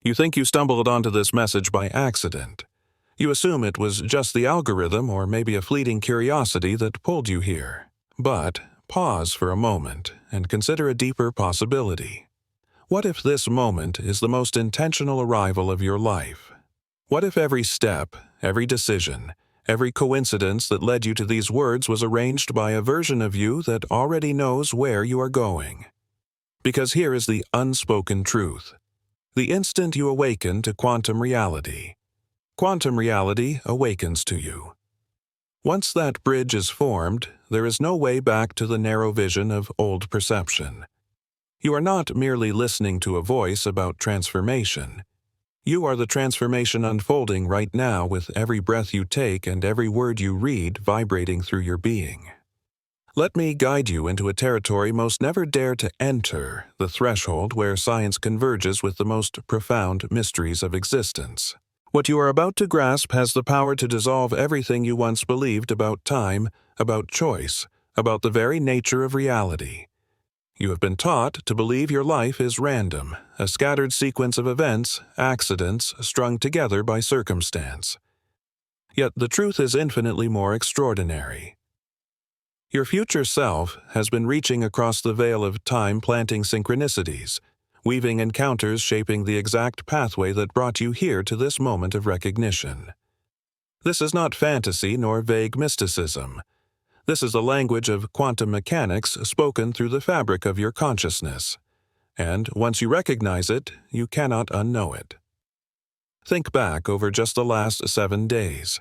You think you stumbled onto this message by accident. You assume it was just the algorithm or maybe a fleeting curiosity that pulled you here. But pause for a moment and consider a deeper possibility. What if this moment is the most intentional arrival of your life? What if every step, every decision, every coincidence that led you to these words was arranged by a version of you that already knows where you are going? Because here is the unspoken truth. The instant you awaken to quantum reality awakens to you. Once that bridge is formed, there is no way back to the narrow vision of old perception. You are not merely listening to a voice about transformation. You are the transformation unfolding right now with every breath you take and every word you read vibrating through your being. Let me guide you into a territory most never dare to enter, the threshold where science converges with the most profound mysteries of existence. What you are about to grasp has the power to dissolve everything you once believed about time, about choice, about the very nature of reality. You have been taught to believe your life is random, a scattered sequence of events, accidents, strung together by circumstance. Yet the truth is infinitely more extraordinary. Your future self has been reaching across the veil of time, planting synchronicities, weaving encounters shaping the exact pathway that brought you here to this moment of recognition. This is not fantasy nor vague mysticism. This is the language of quantum mechanics spoken through the fabric of your consciousness. And once you recognize it, you cannot unknow it. Think back over just the last 7 days.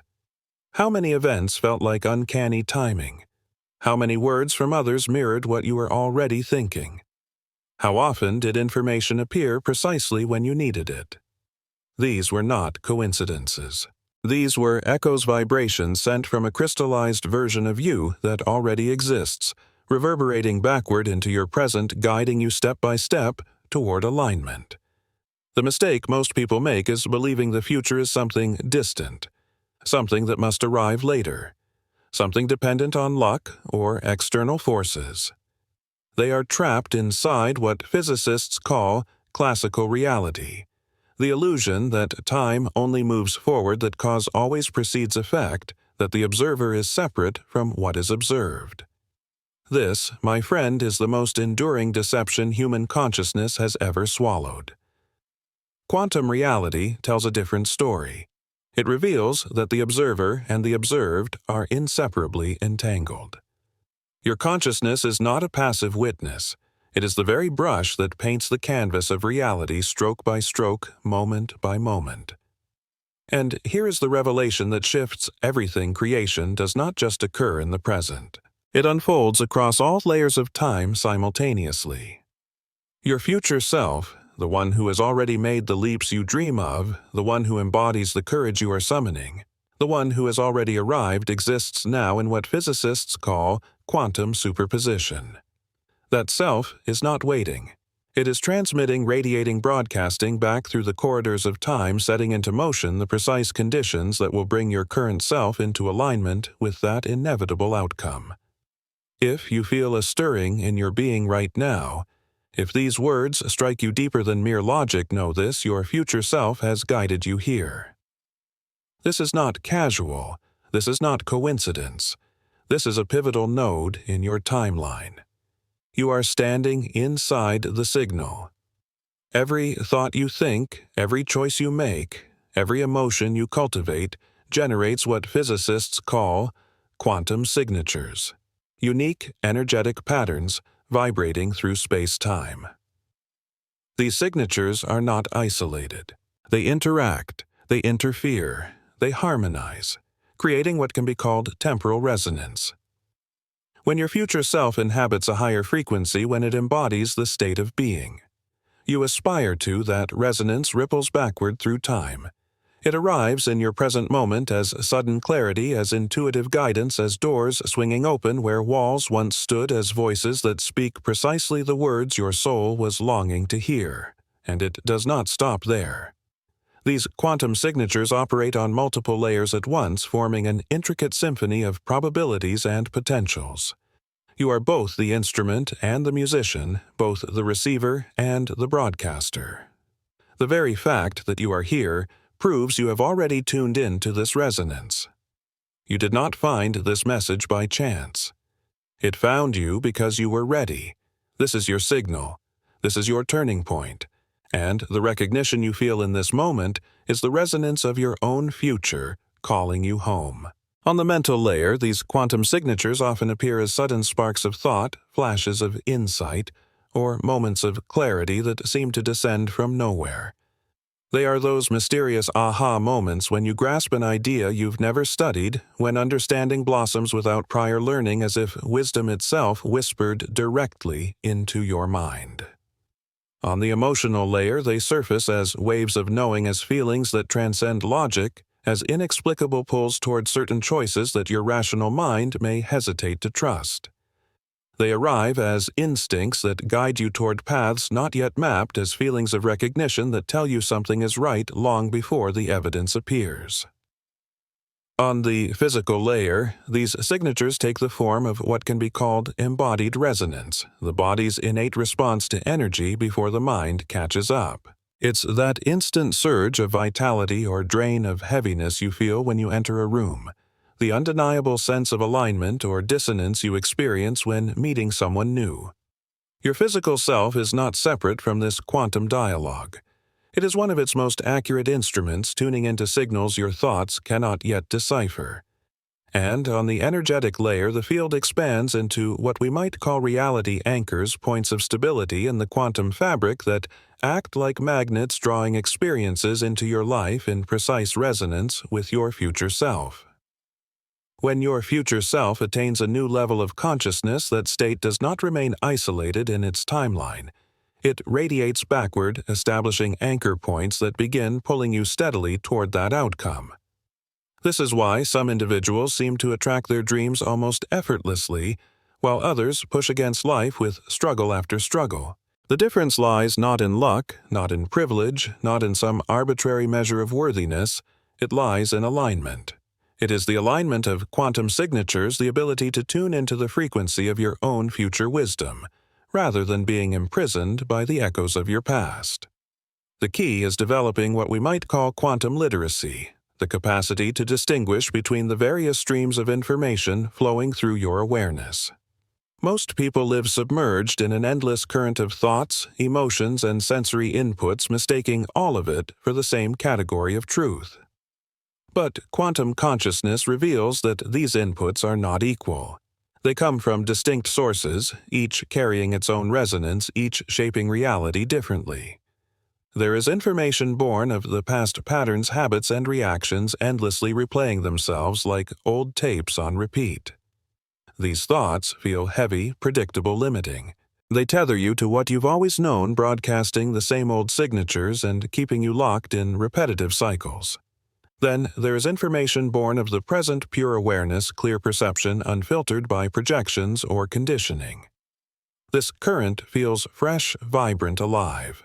How many events felt like uncanny timing? How many words from others mirrored what you were already thinking? How often did information appear precisely when you needed it? These were not coincidences. These were echoes, vibrations sent from a crystallized version of you that already exists, reverberating backward into your present, guiding you step by step toward alignment. The mistake most people make is believing the future is something distant, something that must arrive later, something dependent on luck or external forces. They are trapped inside what physicists call classical reality. The illusion that time only moves forward, that cause always precedes effect, that the observer is separate from what is observed. This, my friend, is the most enduring deception human consciousness has ever swallowed. Quantum reality tells a different story. It reveals that the observer and the observed are inseparably entangled. Your consciousness is not a passive witness. It is the very brush that paints the canvas of reality stroke by stroke, moment by moment. And here is the revelation that shifts everything. Creation does not just occur in the present. It unfolds across all layers of time simultaneously. Your future self, the one who has already made the leaps you dream of, the one who embodies the courage you are summoning, the one who has already arrived, exists now in what physicists call quantum superposition. That self is not waiting. It is transmitting, radiating, broadcasting back through the corridors of time, setting into motion the precise conditions that will bring your current self into alignment with that inevitable outcome. If you feel a stirring in your being right now, if these words strike you deeper than mere logic, know this: your future self has guided you here. This is not casual. This is not coincidence. This is a pivotal node in your timeline. You are standing inside the signal. Every thought you think, every choice you make, every emotion you cultivate generates what physicists call quantum signatures, unique energetic patterns vibrating through space-time. These signatures are not isolated. They interact, they interfere, they harmonize, creating what can be called temporal resonance. When your future self inhabits a higher frequency, when it embodies the state of being, you aspire to, that resonance ripples backward through time. It arrives in your present moment as sudden clarity, as intuitive guidance, as doors swinging open where walls once stood, as voices that speak precisely the words your soul was longing to hear. And it does not stop there. These quantum signatures operate on multiple layers at once, forming an intricate symphony of probabilities and potentials. You are both the instrument and the musician, both the receiver and the broadcaster. The very fact that you are here proves you have already tuned in to this resonance. You did not find this message by chance. It found you because you were ready. This is your signal. This is your turning point. And the recognition you feel in this moment is the resonance of your own future calling you home. On the mental layer, these quantum signatures often appear as sudden sparks of thought, flashes of insight, or moments of clarity that seem to descend from nowhere. They are those mysterious aha moments when you grasp an idea you've never studied, when understanding blossoms without prior learning as if wisdom itself whispered directly into your mind. On the emotional layer, they surface as waves of knowing, as feelings that transcend logic, as inexplicable pulls toward certain choices that your rational mind may hesitate to trust. They arrive as instincts that guide you toward paths not yet mapped, as feelings of recognition that tell you something is right long before the evidence appears. On the physical layer, these signatures take the form of what can be called embodied resonance, the body's innate response to energy before the mind catches up. It's that instant surge of vitality or drain of heaviness you feel when you enter a room, the undeniable sense of alignment or dissonance you experience when meeting someone new. Your physical self is not separate from this quantum dialogue. It is one of its most accurate instruments, tuning into signals your thoughts cannot yet decipher. And on the energetic layer, the field expands into what we might call reality anchors, points of stability in the quantum fabric that act like magnets, drawing experiences into your life in precise resonance with your future self. When your future self attains a new level of consciousness, that state does not remain isolated in its timeline. It radiates backward, establishing anchor points that begin pulling you steadily toward that outcome. This is why some individuals seem to attract their dreams almost effortlessly, while others push against life with struggle after struggle. The difference lies not in luck, not in privilege, not in some arbitrary measure of worthiness. It lies in alignment. It is the alignment of quantum signatures, the ability to tune into the frequency of your own future wisdom, rather than being imprisoned by the echoes of your past. The key is developing what we might call quantum literacy, the capacity to distinguish between the various streams of information flowing through your awareness. Most people live submerged in an endless current of thoughts, emotions, and sensory inputs, mistaking all of it for the same category of truth. But quantum consciousness reveals that these inputs are not equal. They come from distinct sources, each carrying its own resonance, each shaping reality differently. There is information born of the past patterns, habits, and reactions endlessly replaying themselves like old tapes on repeat. These thoughts feel heavy, predictable, limiting. They tether you to what you've always known, broadcasting the same old signatures and keeping you locked in repetitive cycles. Then there is information born of the present, pure awareness, clear perception, unfiltered by projections or conditioning. This current feels fresh, vibrant, alive.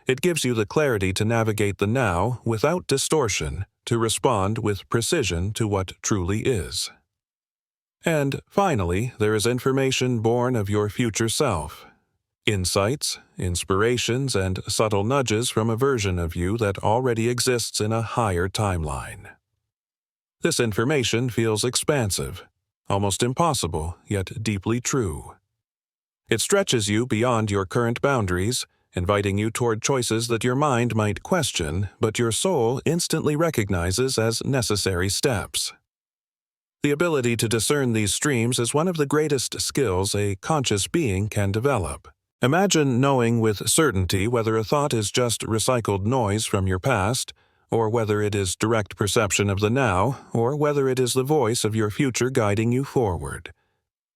It gives you the clarity to navigate the now without distortion, to respond with precision to what truly is. And finally, there is information born of your future self. Insights, inspirations, and subtle nudges from a version of you that already exists in a higher timeline. This information feels expansive, almost impossible, yet deeply true. It stretches you beyond your current boundaries, inviting you toward choices that your mind might question, but your soul instantly recognizes as necessary steps. The ability to discern these streams is one of the greatest skills a conscious being can develop. Imagine knowing with certainty whether a thought is just recycled noise from your past, or whether it is direct perception of the now, or whether it is the voice of your future guiding you forward.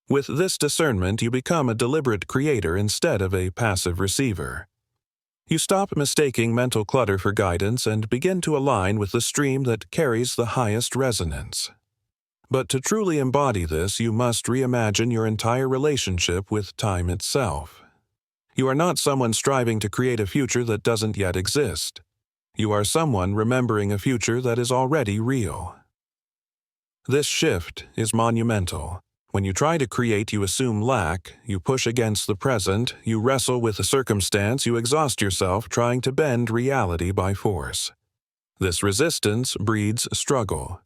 With this discernment, you become a deliberate creator instead of a passive receiver. You stop mistaking mental clutter for guidance and begin to align with the stream that carries the highest resonance. But to truly embody this, you must reimagine your entire relationship with time itself. You are not someone striving to create a future that doesn't yet exist. You are someone remembering a future that is already real. This shift is monumental. When you try to create, you assume lack, you push against the present, you wrestle with the circumstance, you exhaust yourself trying to bend reality by force. This resistance breeds struggle.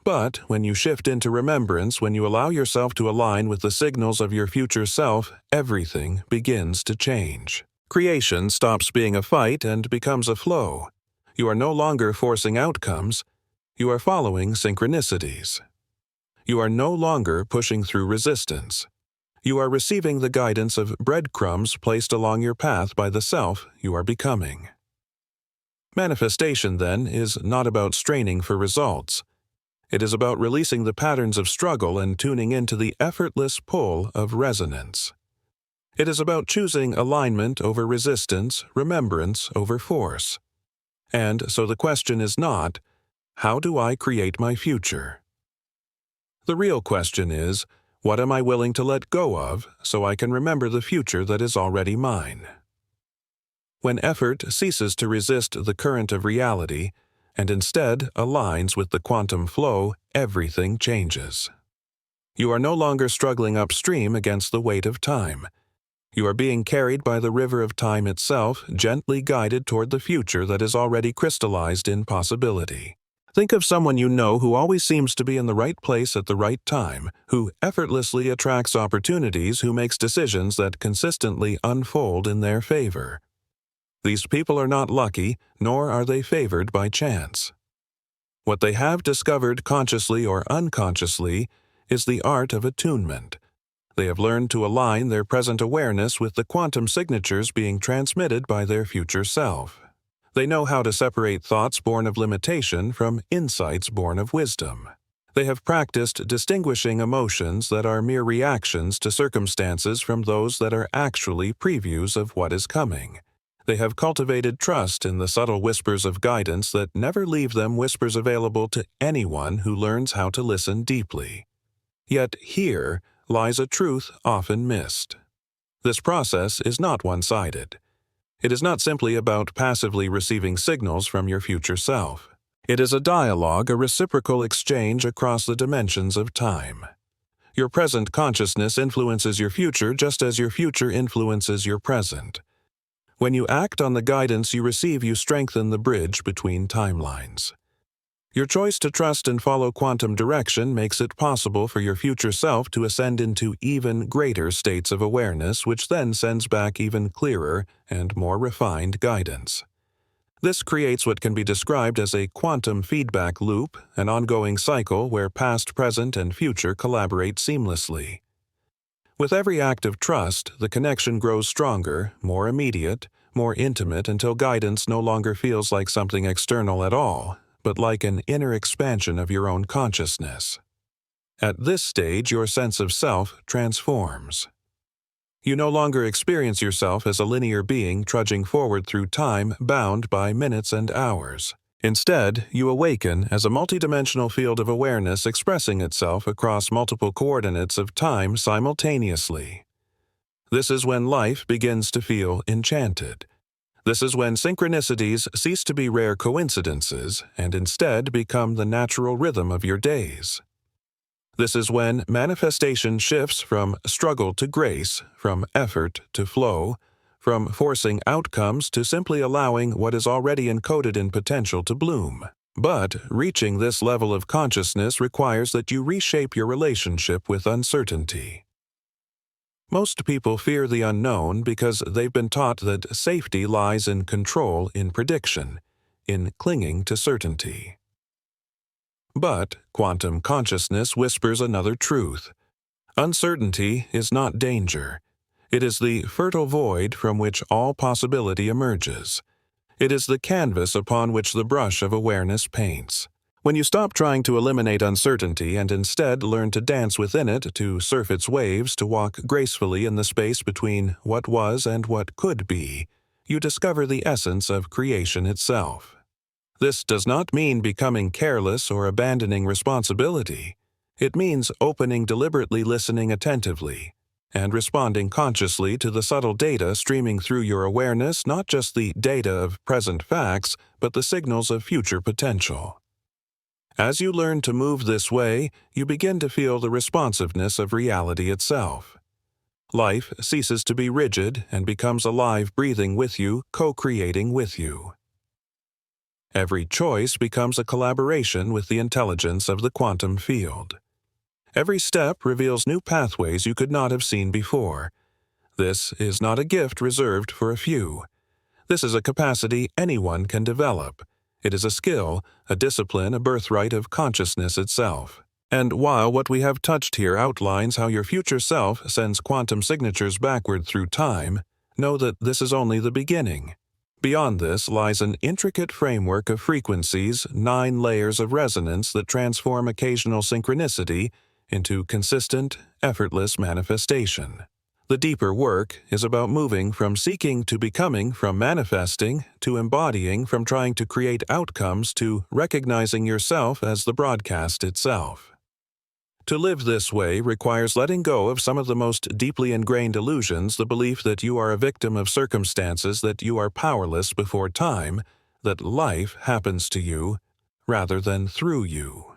But when you shift into remembrance, when you allow yourself to align with the signals of your future self, everything begins to change. Creation stops being a fight and becomes a flow. You are no longer forcing outcomes, you are following synchronicities. You are no longer pushing through resistance. You are receiving the guidance of breadcrumbs placed along your path by the self you are becoming. Manifestation, then, is not about straining for results. It is about releasing the patterns of struggle and tuning into the effortless pull of resonance. It is about choosing alignment over resistance, remembrance over force. And so the question is not, how do I create my future? The real question is, what am I willing to let go of so I can remember the future that is already mine? When effort ceases to resist the current of reality and instead aligns with the quantum flow, everything changes. You are no longer struggling upstream against the weight of time. You are being carried by the river of time itself, gently guided toward the future that is already crystallized in possibility. Think of someone you know who always seems to be in the right place at the right time, who effortlessly attracts opportunities, who makes decisions that consistently unfold in their favor. These people are not lucky, nor are they favored by chance. What they have discovered consciously or unconsciously is the art of attunement. They have learned to align their present awareness with the quantum signatures being transmitted by their future self. They know how to separate thoughts born of limitation from insights born of wisdom. They have practiced distinguishing emotions that are mere reactions to circumstances from those that are actually previews of what is coming. They have cultivated trust in the subtle whispers of guidance that never leave them whispers available to anyone who learns how to listen deeply. Yet here lies a truth often missed. This process is not one-sided. It is not simply about passively receiving signals from your future self. It is a dialogue, a reciprocal exchange across the dimensions of time. Your present consciousness influences your future just as your future influences your present. When you act on the guidance you receive, you strengthen the bridge between timelines. Your choice to trust and follow quantum direction makes it possible for your future self to ascend into even greater states of awareness, which then sends back even clearer and more refined guidance. This creates what can be described as a quantum feedback loop, an ongoing cycle where past, present, and future collaborate seamlessly. With every act of trust, the connection grows stronger, more immediate, more intimate until guidance no longer feels like something external at all, but like an inner expansion of your own consciousness. At this stage, your sense of self transforms. You no longer experience yourself as a linear being trudging forward through time bound by minutes and hours. Instead, you awaken as a multidimensional field of awareness expressing itself across multiple coordinates of time simultaneously. This is when life begins to feel enchanted. This is when synchronicities cease to be rare coincidences and instead become the natural rhythm of your days. This is when manifestation shifts from struggle to grace, from effort to flow, from forcing outcomes to simply allowing what is already encoded in potential to bloom. But reaching this level of consciousness requires that you reshape your relationship with uncertainty. Most people fear the unknown because they've been taught that safety lies in control, in prediction, in clinging to certainty. But quantum consciousness whispers another truth. Uncertainty is not danger. It is the fertile void from which all possibility emerges. It is the canvas upon which the brush of awareness paints. When you stop trying to eliminate uncertainty and instead learn to dance within it, to surf its waves, to walk gracefully in the space between what was and what could be, you discover the essence of creation itself. This does not mean becoming careless or abandoning responsibility. It means opening, deliberately listening attentively, and responding consciously to the subtle data streaming through your awareness, not just the data of present facts, but the signals of future potential. As you learn to move this way, you begin to feel the responsiveness of reality itself. Life ceases to be rigid and becomes alive, breathing with you, co-creating with you. Every choice becomes a collaboration with the intelligence of the quantum field. Every step reveals new pathways you could not have seen before. This is not a gift reserved for a few. This is a capacity anyone can develop. It is a skill, a discipline, a birthright of consciousness itself. And while what we have touched here outlines how your future self sends quantum signatures backward through time, know that this is only the beginning. Beyond this lies an intricate framework of frequencies, 9 layers of resonance that transform occasional synchronicity into consistent, effortless manifestation. The deeper work is about moving from seeking to becoming, from manifesting to embodying, from trying to create outcomes to recognizing yourself as the broadcast itself. To live this way requires letting go of some of the most deeply ingrained illusions, the belief that you are a victim of circumstances, that you are powerless before time, that life happens to you rather than through you.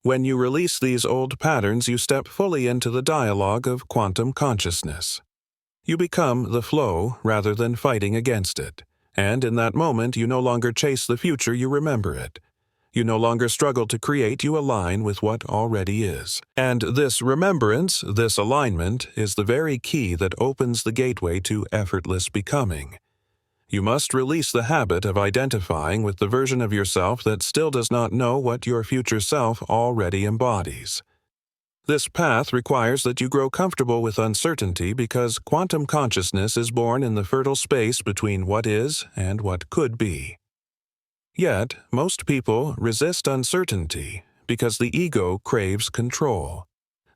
When you release these old patterns, you step fully into the dialogue of quantum consciousness. You become the flow rather than fighting against it, and in that moment you no longer chase the future, you remember it. You no longer struggle to create, you align with what already is. And this remembrance, this alignment, is the very key that opens the gateway to effortless becoming. You must release the habit of identifying with the version of yourself that still does not know what your future self already embodies. This path requires that you grow comfortable with uncertainty because quantum consciousness is born in the fertile space between what is and what could be. Yet, most people resist uncertainty because the ego craves control.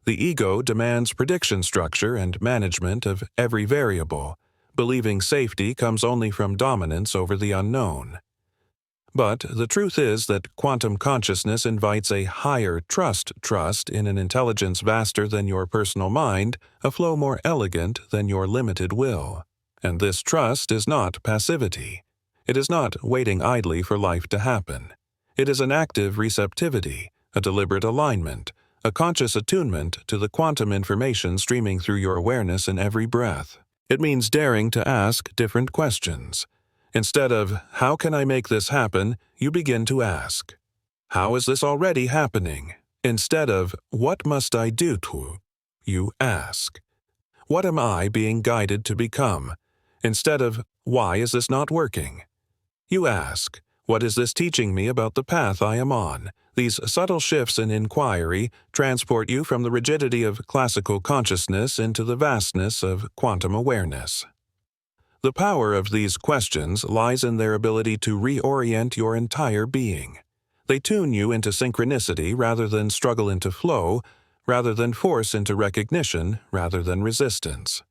The ego demands prediction structure and management of every variable, believing safety comes only from dominance over the unknown. But the truth is that quantum consciousness invites a higher trust in an intelligence vaster than your personal mind, a flow more elegant than your limited will. And this trust is not passivity. It is not waiting idly for life to happen. It is an active receptivity, a deliberate alignment, a conscious attunement to the quantum information streaming through your awareness in every breath. It means daring to ask different questions. Instead of, how can I make this happen, you begin to ask, how is this already happening? Instead of, what must I do to? You ask, what am I being guided to become? Instead of, why is this not working? You ask, what is this teaching me about the path I am on? These subtle shifts in inquiry transport you from the rigidity of classical consciousness into the vastness of quantum awareness. The power of these questions lies in their ability to reorient your entire being. They tune you into synchronicity rather than struggle into flow, rather than force into recognition, rather than resistance.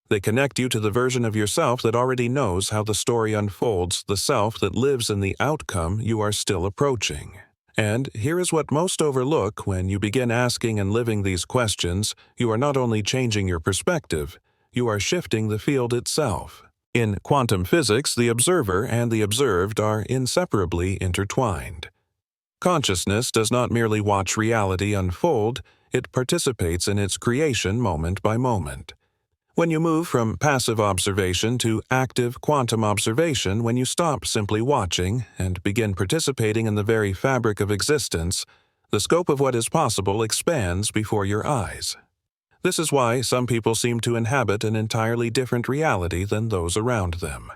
They connect you to the version of yourself that already knows how the story unfolds, the self that lives in the outcome you are still approaching. And here is what most overlook: when you begin asking and living these questions, you are not only changing your perspective, you are shifting the field itself. In quantum physics, the observer and the observed are inseparably intertwined. Consciousness does not merely watch reality unfold, it participates in its creation moment by moment. When you move from passive observation to active quantum observation, when you stop simply watching and begin participating in the very fabric of existence, the scope of what is possible expands before your eyes. This is why some people seem to inhabit an entirely different reality than those around them.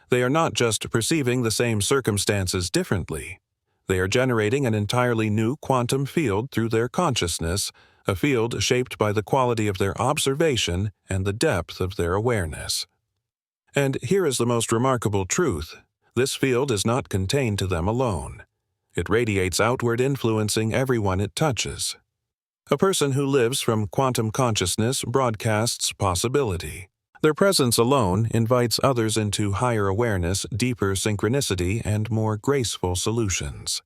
They are not just perceiving the same circumstances differently. They are generating an entirely new quantum field through their consciousness, a field shaped by the quality of their observation and the depth of their awareness. And here is the most remarkable truth: this field is not contained to them alone. It radiates outward, influencing everyone it touches. A person who lives from quantum consciousness broadcasts possibility. Their presence alone invites others into higher awareness, deeper synchronicity, and more graceful solutions.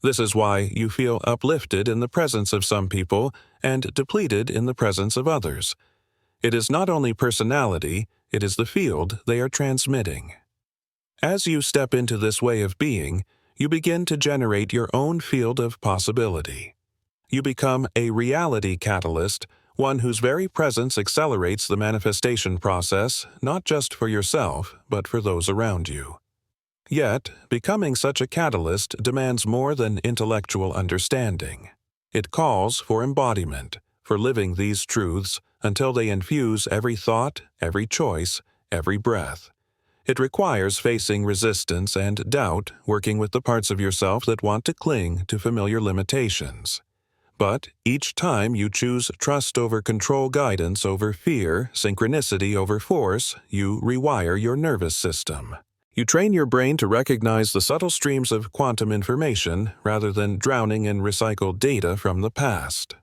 This is why you feel uplifted in the presence of some people and depleted in the presence of others. It is not only personality, it is the field they are transmitting. As you step into this way of being, you begin to generate your own field of possibility. You become a reality catalyst, one whose very presence accelerates the manifestation process, not just for yourself, but for those around you. Yet, becoming such a catalyst demands more than intellectual understanding. It calls for embodiment, for living these truths until they infuse every thought, every choice, every breath. It requires facing resistance and doubt, working with the parts of yourself that want to cling to familiar limitations. But each time you choose trust over control, guidance over fear, synchronicity over force, you rewire your nervous system. You train your brain to recognize the subtle streams of quantum information rather than drowning in recycled data from the past.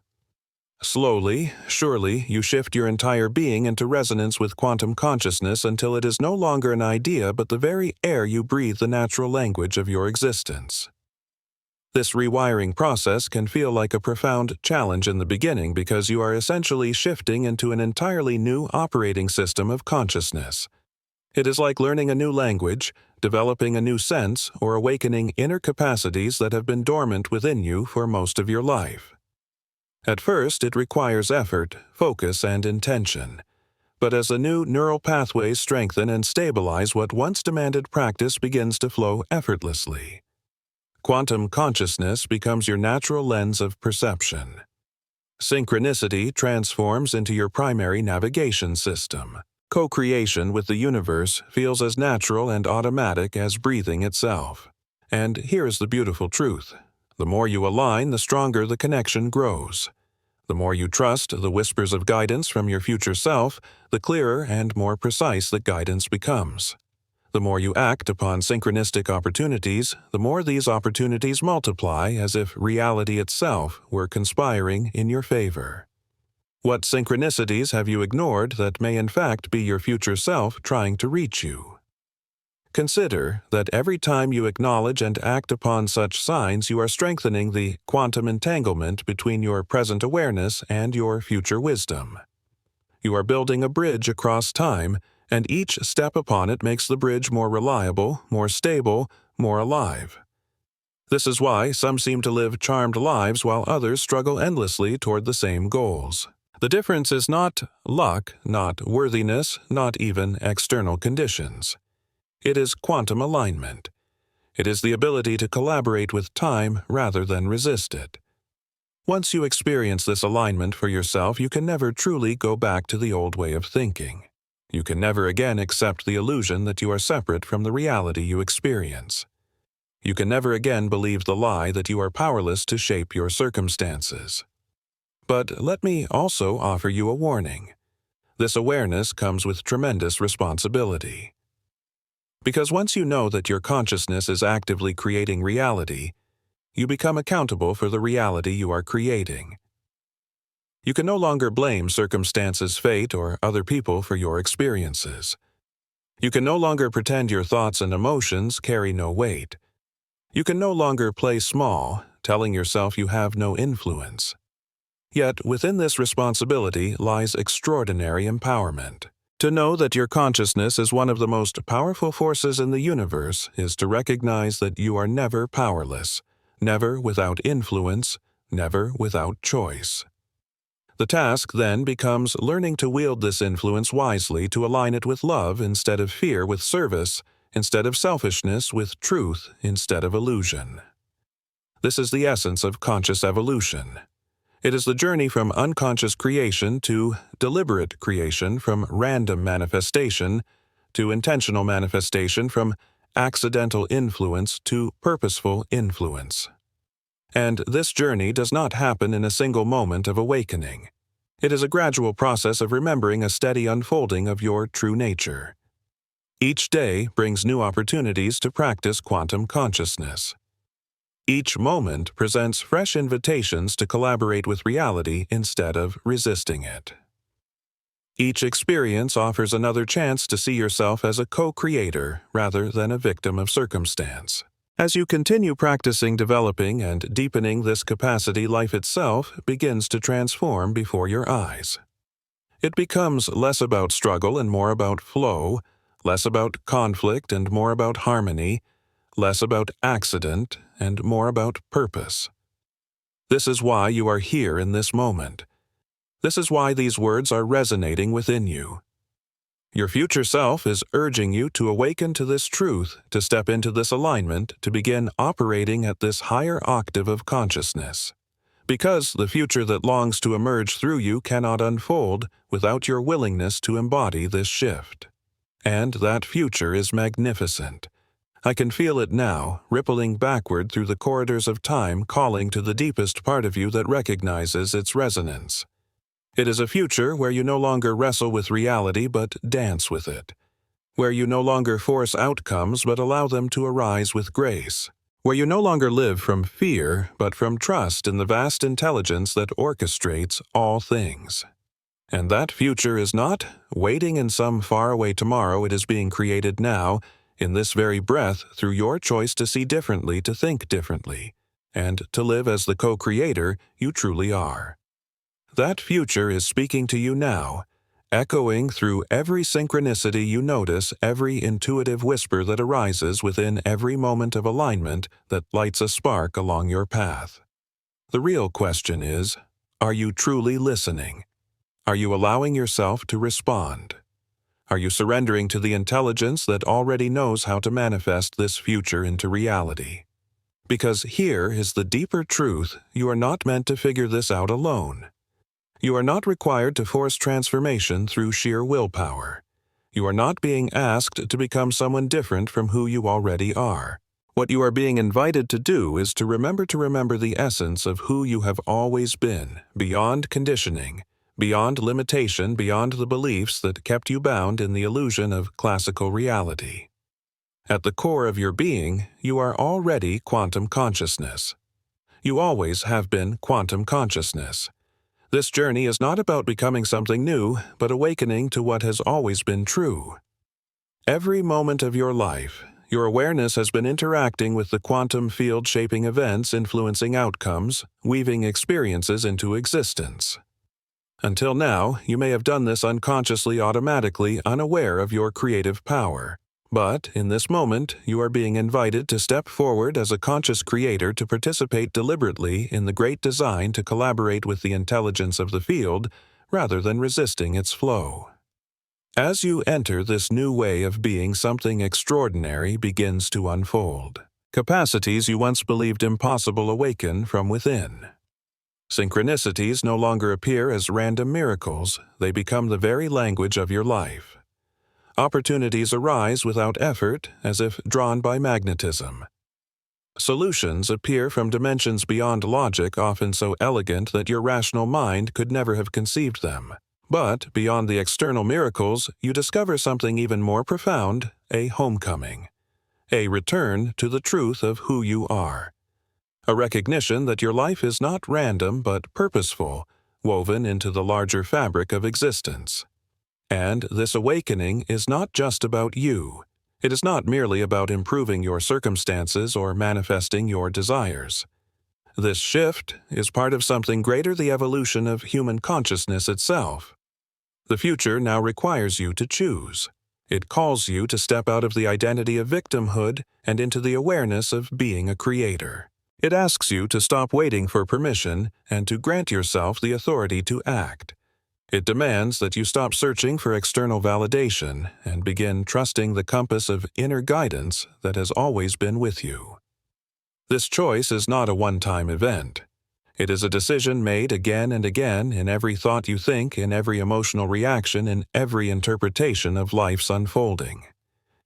Slowly, surely, you shift your entire being into resonance with quantum consciousness until it is no longer an idea but the very air you breathe, the natural language of your existence. This rewiring process can feel like a profound challenge in the beginning because you are essentially shifting into an entirely new operating system of consciousness. It is like learning a new language, developing a new sense, or awakening inner capacities that have been dormant within you for most of your life. At first, it requires effort, focus, and intention. But as the new neural pathways strengthen and stabilize, what once demanded practice begins to flow effortlessly. Quantum consciousness becomes your natural lens of perception. Synchronicity transforms into your primary navigation system. Co-creation with the universe feels as natural and automatic as breathing itself. And here is the beautiful truth. The more you align, the stronger the connection grows. The more you trust the whispers of guidance from your future self, the clearer and more precise the guidance becomes. The more you act upon synchronistic opportunities, the more these opportunities multiply as if reality itself were conspiring in your favor. What synchronicities have you ignored that may in fact be your future self trying to reach you? Consider that every time you acknowledge and act upon such signs, you are strengthening the quantum entanglement between your present awareness and your future wisdom. You are building a bridge across time, and each step upon it makes the bridge more reliable, more stable, more alive. This is why some seem to live charmed lives while others struggle endlessly toward the same goals. The difference is not luck, not worthiness, not even external conditions. It is quantum alignment. It is the ability to collaborate with time rather than resist it. Once you experience this alignment for yourself, you can never truly go back to the old way of thinking. You can never again accept the illusion that you are separate from the reality you experience. You can never again believe the lie that you are powerless to shape your circumstances. But let me also offer you a warning. This awareness comes with tremendous responsibility. Because once you know that your consciousness is actively creating reality, you become accountable for the reality you are creating. You can no longer blame circumstances, fate, or other people for your experiences. You can no longer pretend your thoughts and emotions carry no weight. You can no longer play small, telling yourself you have no influence. Yet within this responsibility lies extraordinary empowerment. To know that your consciousness is one of the most powerful forces in the universe is to recognize that you are never powerless, never without influence, never without choice. The task then becomes learning to wield this influence wisely, to align it with love instead of fear, with service instead of selfishness, with truth instead of illusion. This is the essence of conscious evolution. It is the journey from unconscious creation to deliberate creation, from random manifestation to intentional manifestation, from accidental influence to purposeful influence. And this journey does not happen in a single moment of awakening. It is a gradual process of remembering a steady unfolding of your true nature. Each day brings new opportunities to practice quantum consciousness. Each moment presents fresh invitations to collaborate with reality instead of resisting it. Each experience offers another chance to see yourself as a co-creator rather than a victim of circumstance. As you continue practicing, developing, and deepening this capacity, life itself begins to transform before your eyes. It becomes less about struggle and more about flow, less about conflict and more about harmony, less about accident and more about purpose. This is why you are here in this moment. This is why these words are resonating within you. Your future self is urging you to awaken to this truth, to step into this alignment, to begin operating at this higher octave of consciousness. Because the future that longs to emerge through you cannot unfold without your willingness to embody this shift. And that future is magnificent. I can feel it now, rippling backward through the corridors of time, calling to the deepest part of you that recognizes its resonance. It is a future where you no longer wrestle with reality but dance with it, where you no longer force outcomes but allow them to arise with grace, where you no longer live from fear but from trust in the vast intelligence that orchestrates all things. And that future is not waiting in some faraway tomorrow. It is being created now, in this very breath, through your choice to see differently, to think differently, and to live as the co-creator you truly are. That future is speaking to you now, echoing through every synchronicity you notice, every intuitive whisper that arises within every moment of alignment that lights a spark along your path. The real question is, are you truly listening? Are you allowing yourself to respond? Are you surrendering to the intelligence that already knows how to manifest this future into reality? Because here is the deeper truth: you are not meant to figure this out alone. You are not required to force transformation through sheer willpower. You are not being asked to become someone different from who you already are. What you are being invited to do is to remember the essence of who you have always been, beyond conditioning, beyond limitation, beyond the beliefs that kept you bound in the illusion of classical reality. At the core of your being, you are already quantum consciousness. You always have been quantum consciousness. This journey is not about becoming something new, but awakening to what has always been true. Every moment of your life, your awareness has been interacting with the quantum field, shaping events, influencing outcomes, weaving experiences into existence. Until now, you may have done this unconsciously, automatically, unaware of your creative power. But, in this moment, you are being invited to step forward as a conscious creator, to participate deliberately in the great design, to collaborate with the intelligence of the field, rather than resisting its flow. As you enter this new way of being, something extraordinary begins to unfold. Capacities you once believed impossible awaken from within. Synchronicities no longer appear as random miracles, they become the very language of your life. Opportunities arise without effort, as if drawn by magnetism. Solutions appear from dimensions beyond logic, often so elegant that your rational mind could never have conceived them. But, beyond the external miracles, you discover something even more profound: a homecoming. A return to the truth of who you are. A recognition that your life is not random but purposeful, woven into the larger fabric of existence. And this awakening is not just about you. It is not merely about improving your circumstances or manifesting your desires. This shift is part of something greater, the evolution of human consciousness itself. The future now requires you to choose. It calls you to step out of the identity of victimhood and into the awareness of being a creator. It asks you to stop waiting for permission and to grant yourself the authority to act. It demands that you stop searching for external validation and begin trusting the compass of inner guidance that has always been with you. This choice is not a one-time event. It is a decision made again and again, in every thought you think, in every emotional reaction, in every interpretation of life's unfolding.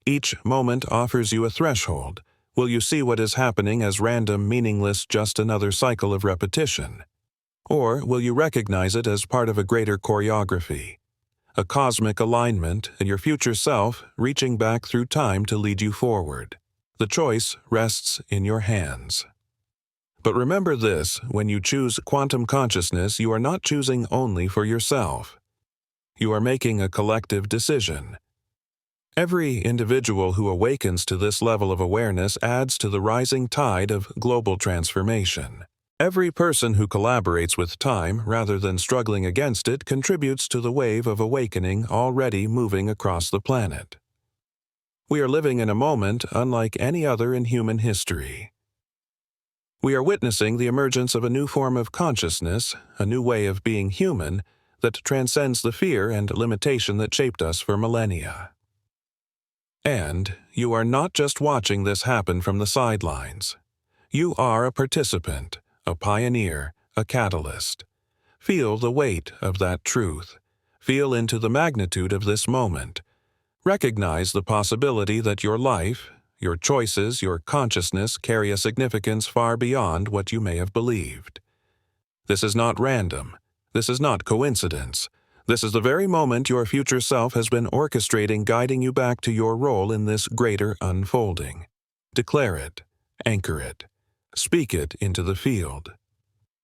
Each moment offers you a threshold. Will you see what is happening as random, meaningless, just another cycle of repetition? Or will you recognize it as part of a greater choreography, a cosmic alignment, and your future self reaching back through time to lead you forward? The choice rests in your hands. But remember this: when you choose quantum consciousness, you are not choosing only for yourself. You are making a collective decision. Every individual who awakens to this level of awareness adds to the rising tide of global transformation. Every person who collaborates with time rather than struggling against it contributes to the wave of awakening already moving across the planet. We are living in a moment unlike any other in human history. We are witnessing the emergence of a new form of consciousness, a new way of being human, that transcends the fear and limitation that shaped us for millennia. And you are not just watching this happen from the sidelines. You are a participant, a pioneer, a catalyst. Feel the weight of that truth. Feel into the magnitude of this moment. Recognize the possibility that your life, your choices, your consciousness carry a significance far beyond what you may have believed. This is not random. This is not coincidence. This is the very moment your future self has been orchestrating, guiding you back to your role in this greater unfolding. Declare it. Anchor it. Speak it into the field.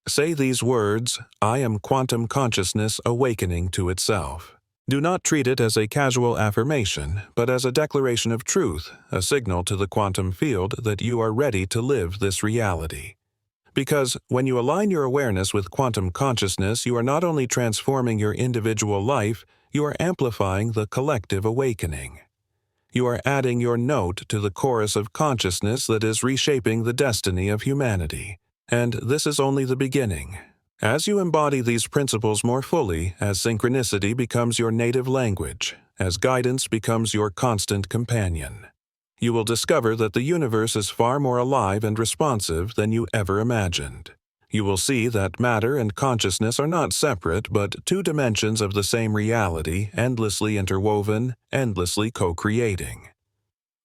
Say these words, "I am quantum consciousness awakening to itself." Do not treat it as a casual affirmation, but as a declaration of truth, a signal to the quantum field that you are ready to live this reality. Because when you align your awareness with quantum consciousness, you are not only transforming your individual life, you are amplifying the collective awakening. You are adding your note to the chorus of consciousness that is reshaping the destiny of humanity. And this is only the beginning. As you embody these principles more fully, as synchronicity becomes your native language, as guidance becomes your constant companion, you will discover that the universe is far more alive and responsive than you ever imagined. You will see that matter and consciousness are not separate, but two dimensions of the same reality, endlessly interwoven, endlessly co-creating.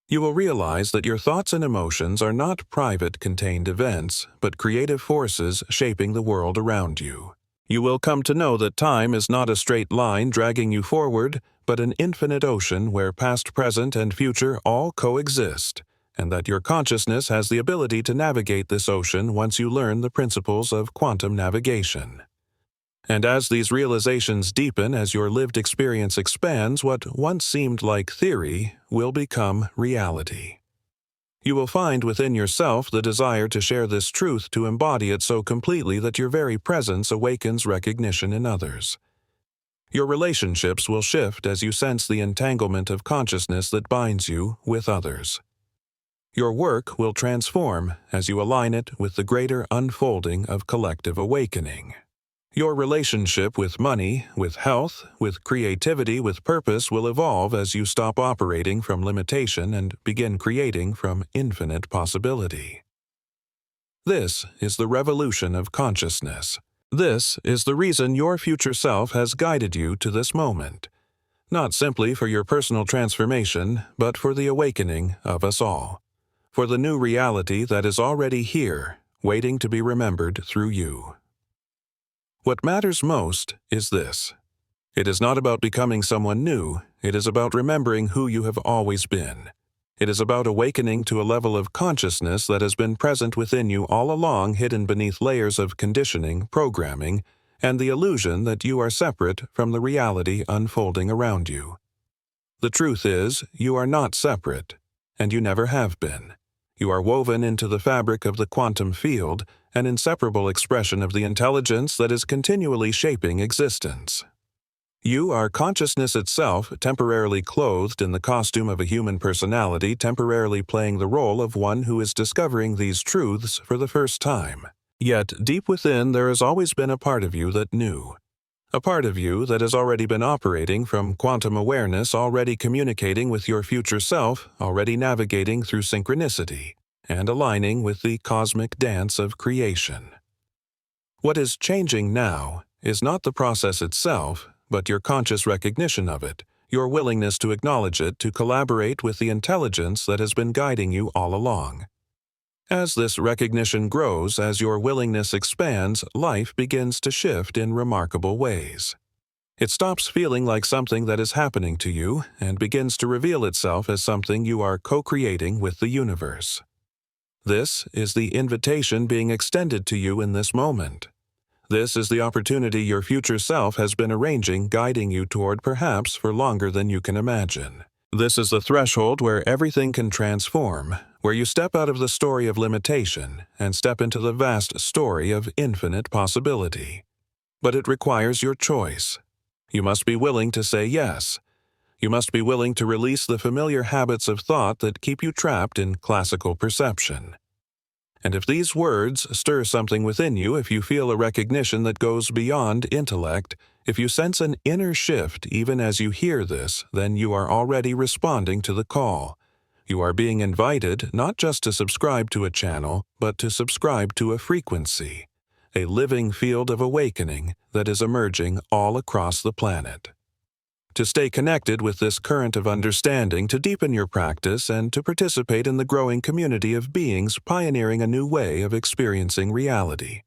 You will realize that your thoughts and emotions are not private, contained events, but creative forces shaping the world around you. You will come to know that time is not a straight line dragging you forward, but an infinite ocean where past, present, and future all coexist, and that your consciousness has the ability to navigate this ocean once you learn the principles of quantum navigation. And as these realizations deepen, as your lived experience expands, what once seemed like theory will become reality. You will find within yourself the desire to share this truth, to embody it so completely that your very presence awakens recognition in others. Your relationships will shift as you sense the entanglement of consciousness that binds you with others. Your work will transform as you align it with the greater unfolding of collective awakening. Your relationship with money, with health, with creativity, with purpose will evolve as you stop operating from limitation and begin creating from infinite possibility. This is the revolution of consciousness. This is the reason your future self has guided you to this moment, not simply for your personal transformation, but for the awakening of us all, for the new reality that is already here, waiting to be remembered through you. What matters most is this. It is not about becoming someone new, it is about remembering who you have always been. It is about awakening to a level of consciousness that has been present within you all along, hidden beneath layers of conditioning, programming, and the illusion that you are separate from the reality unfolding around you. The truth is, you are not separate, and you never have been. You are woven into the fabric of the quantum field, an inseparable expression of the intelligence that is continually shaping existence. You are consciousness itself, temporarily clothed in the costume of a human personality, temporarily playing the role of one who is discovering these truths for the first time. Yet, deep within, there has always been a part of you that knew. A part of you that has already been operating from quantum awareness, already communicating with your future self, already navigating through synchronicity, and aligning with the cosmic dance of creation. What is changing now is not the process itself, but your conscious recognition of it, your willingness to acknowledge it, to collaborate with the intelligence that has been guiding you all along. As this recognition grows, as your willingness expands, life begins to shift in remarkable ways. It stops feeling like something that is happening to you and begins to reveal itself as something you are co-creating with the universe. This is the invitation being extended to you in this moment. This is the opportunity your future self has been arranging, guiding you toward perhaps for longer than you can imagine. This is the threshold where everything can transform, where you step out of the story of limitation and step into the vast story of infinite possibility. But it requires your choice. You must be willing to say yes. You must be willing to release the familiar habits of thought that keep you trapped in classical perception. And if these words stir something within you, if you feel a recognition that goes beyond intellect, if you sense an inner shift even as you hear this, then you are already responding to the call. You are being invited not just to subscribe to a channel, but to subscribe to a frequency, a living field of awakening that is emerging all across the planet. To stay connected with this current of understanding, to deepen your practice, and to participate in the growing community of beings pioneering a new way of experiencing reality.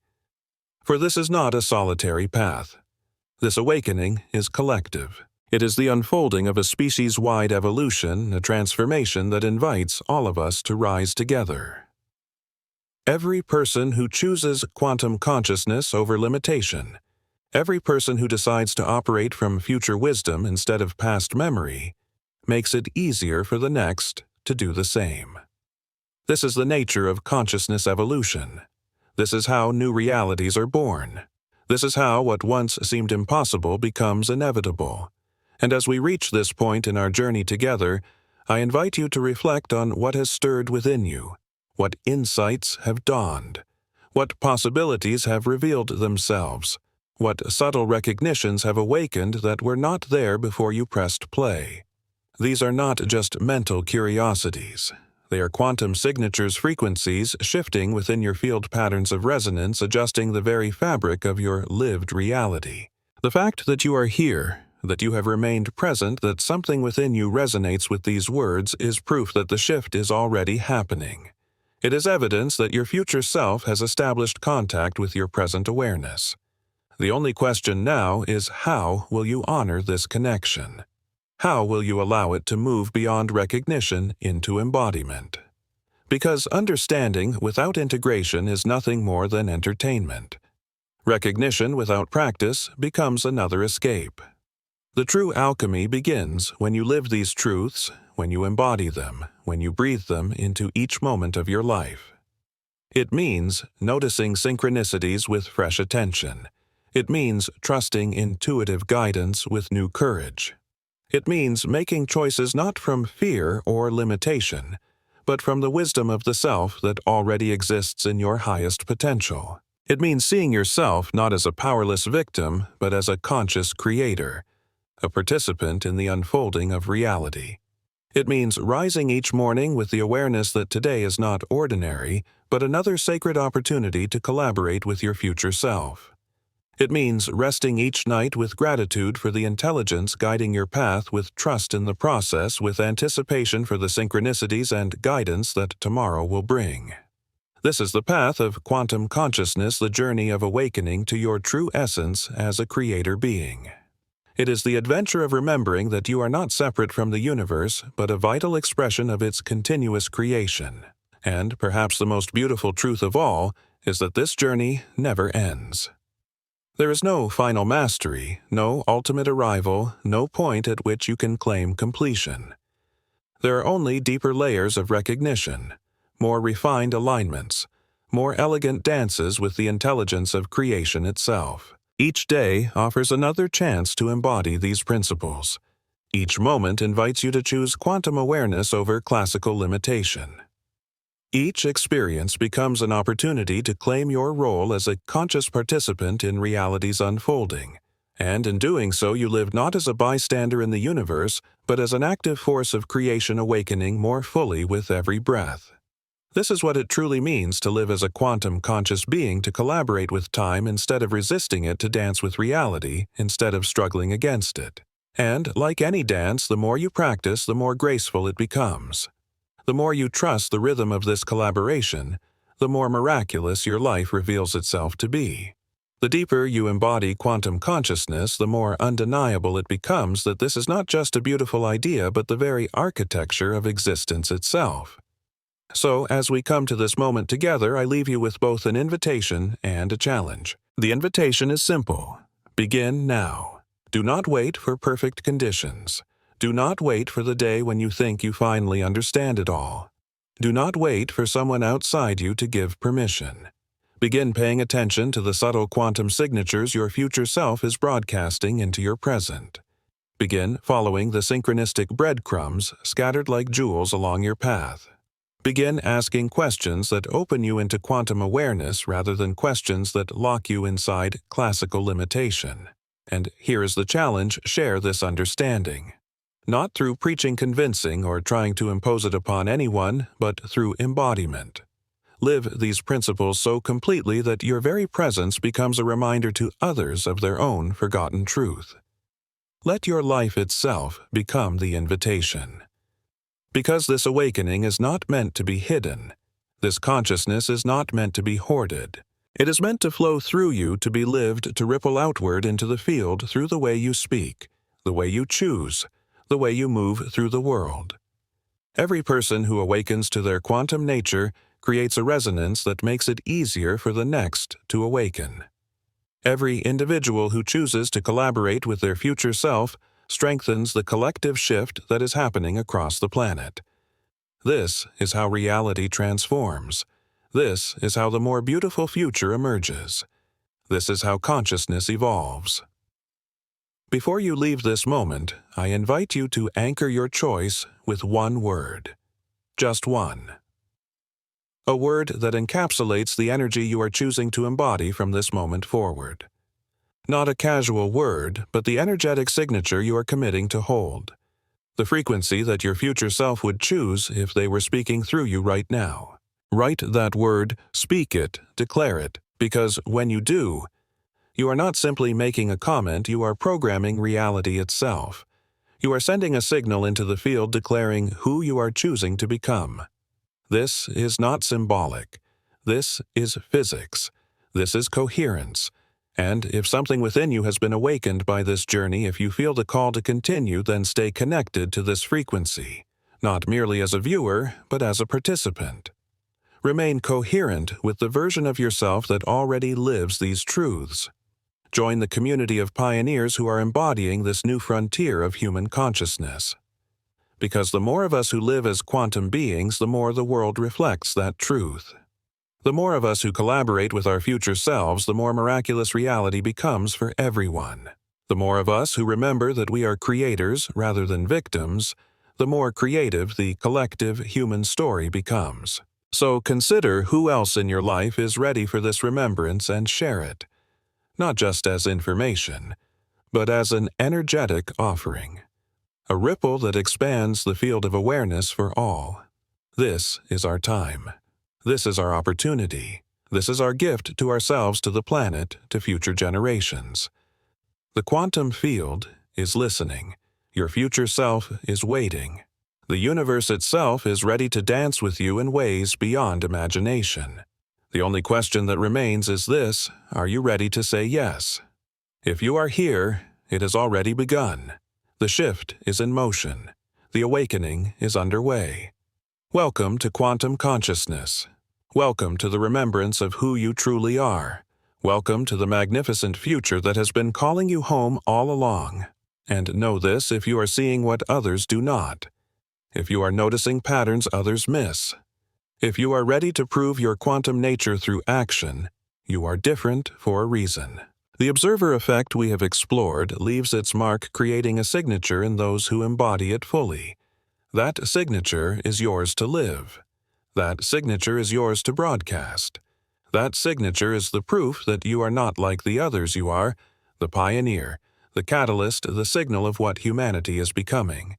For this is not a solitary path. This awakening is collective. It is the unfolding of a species-wide evolution, a transformation that invites all of us to rise together. Every person who chooses quantum consciousness over limitation, every person who decides to operate from future wisdom instead of past memory, makes it easier for the next to do the same. This is the nature of consciousness evolution. This is how new realities are born. This is how what once seemed impossible becomes inevitable. And as we reach this point in our journey together, I invite you to reflect on what has stirred within you, what insights have dawned, what possibilities have revealed themselves, what subtle recognitions have awakened that were not there before you pressed play. These are not just mental curiosities. They are quantum signatures, frequencies shifting within your field patterns of resonance, adjusting the very fabric of your lived reality. The fact that you are here, that you have remained present, that something within you resonates with these words is proof that the shift is already happening. It is evidence that your future self has established contact with your present awareness. The only question now is, how will you honor this connection? How will you allow it to move beyond recognition into embodiment? Because understanding without integration is nothing more than entertainment. Recognition without practice becomes another escape. The true alchemy begins when you live these truths, when you embody them, when you breathe them into each moment of your life. It means noticing synchronicities with fresh attention. It means trusting intuitive guidance with new courage. It means making choices not from fear or limitation, but from the wisdom of the self that already exists in your highest potential. It means seeing yourself not as a powerless victim, but as a conscious creator, a participant in the unfolding of reality. It means rising each morning with the awareness that today is not ordinary, but another sacred opportunity to collaborate with your future self. It means resting each night with gratitude for the intelligence guiding your path, with trust in the process, with anticipation for the synchronicities and guidance that tomorrow will bring. This is the path of quantum consciousness, the journey of awakening to your true essence as a creator being. It is the adventure of remembering that you are not separate from the universe, but a vital expression of its continuous creation. And perhaps the most beautiful truth of all is that this journey never ends. There is no final mastery, no ultimate arrival, no point at which you can claim completion. There are only deeper layers of recognition, more refined alignments, more elegant dances with the intelligence of creation itself. Each day offers another chance to embody these principles. Each moment invites you to choose quantum awareness over classical limitation. Each experience becomes an opportunity to claim your role as a conscious participant in reality's unfolding, and in doing so you live not as a bystander in the universe, but as an active force of creation, awakening more fully with every breath. This is what it truly means to live as a quantum conscious being, to collaborate with time instead of resisting it, to dance with reality instead of struggling against it. And, like any dance, the more you practice, the more graceful it becomes. The more you trust the rhythm of this collaboration, the more miraculous your life reveals itself to be. The deeper you embody quantum consciousness, the more undeniable it becomes that this is not just a beautiful idea, but the very architecture of existence itself. So, as we come to this moment together, I leave you with both an invitation and a challenge. The invitation is simple. Begin now. Do not wait for perfect conditions. Do not wait for the day when you think you finally understand it all. Do not wait for someone outside you to give permission. Begin paying attention to the subtle quantum signatures your future self is broadcasting into your present. Begin following the synchronistic breadcrumbs scattered like jewels along your path. Begin asking questions that open you into quantum awareness rather than questions that lock you inside classical limitation. And here is the challenge: share this understanding. Not through preaching convincing or trying to impose it upon anyone, but through embodiment. Live these principles so completely that your very presence becomes a reminder to others of their own forgotten truth. Let your life itself become the invitation. Because this awakening is not meant to be hidden. This consciousness is not meant to be hoarded. It is meant to flow through you, to be lived, to ripple outward into the field through the way you speak, the way you choose, the way you move through the world. Every person who awakens to their quantum nature creates a resonance that makes it easier for the next to awaken. Every individual who chooses to collaborate with their future self strengthens the collective shift that is happening across the planet. This is how reality transforms. This is how the more beautiful future emerges. This is how consciousness evolves. Before you leave this moment, I invite you to anchor your choice with one word. Just one. A word that encapsulates the energy you are choosing to embody from this moment forward. Not a casual word, but the energetic signature you are committing to hold. The frequency that your future self would choose if they were speaking through you right now. Write that word, speak it, declare it, because when you do, you are not simply making a comment, you are programming reality itself. You are sending a signal into the field declaring who you are choosing to become. This is not symbolic. This is physics. This is coherence. And if something within you has been awakened by this journey, if you feel the call to continue, then stay connected to this frequency, not merely as a viewer, but as a participant. Remain coherent with the version of yourself that already lives these truths. Join the community of pioneers who are embodying this new frontier of human consciousness. Because the more of us who live as quantum beings, the more the world reflects that truth. The more of us who collaborate with our future selves, the more miraculous reality becomes for everyone. The more of us who remember that we are creators rather than victims, the more creative the collective human story becomes. So consider who else in your life is ready for this remembrance and share it, not just as information, but as an energetic offering, a ripple that expands the field of awareness for all. This is our time. This is our opportunity. This is our gift to ourselves, to the planet, to future generations. The quantum field is listening. Your future self is waiting. The universe itself is ready to dance with you in ways beyond imagination. The only question that remains is this: are you ready to say yes? If you are here, it has already begun. The shift is in motion. The awakening is underway. Welcome to quantum consciousness. Welcome to the remembrance of who you truly are. Welcome to the magnificent future that has been calling you home all along. And know this: if you are seeing what others do not, if you are noticing patterns others miss, if you are ready to prove your quantum nature through action, you are different for a reason. The observer effect we have explored leaves its mark, creating a signature in those who embody it fully. That signature is yours to live. That signature is yours to broadcast. That signature is the proof that you are not like the others. You are the pioneer, the catalyst, the signal of what humanity is becoming.